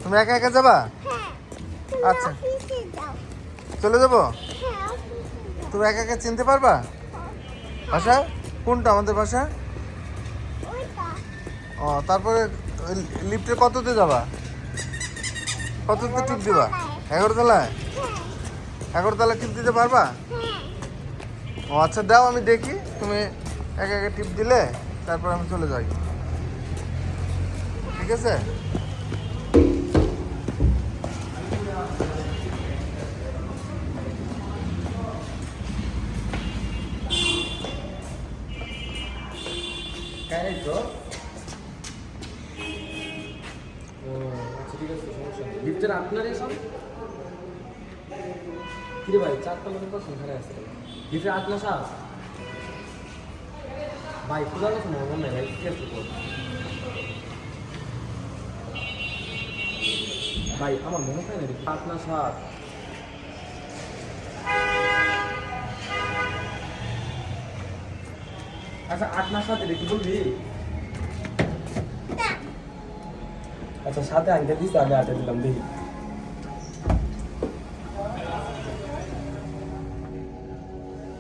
তুমি একা একা যাবা? আচ্ছা চলে যাবো। তুমি একা একা চিনতে পারবা বাসা কোনটা আমাদের বাসা? ও তারপরে লিফটে কততে যাবা? কততে টিপ দিবা? 11 তলায়? 11 তলায় টিপ দিতে পারবা? ও আচ্ছা দাও আমি দেখি তুমি একা একা টিপ দিলে তারপর আমি চলে যাই, ঠিক আছে? লিফটের আপনারই সব কিরে ভাই 4 তলা তো সংখ্যায় আছে লিফটের আপনার সাথ ভাই খোলা তো মনে নাই ভাই কি আছে ভাই আমার মনে হয় না আপনার সাথ আচ্ছা আপনার সাথে দেখি বলবি আচ্ছা সাথে আনতে দিস আমি আনতে দিলাম দেখি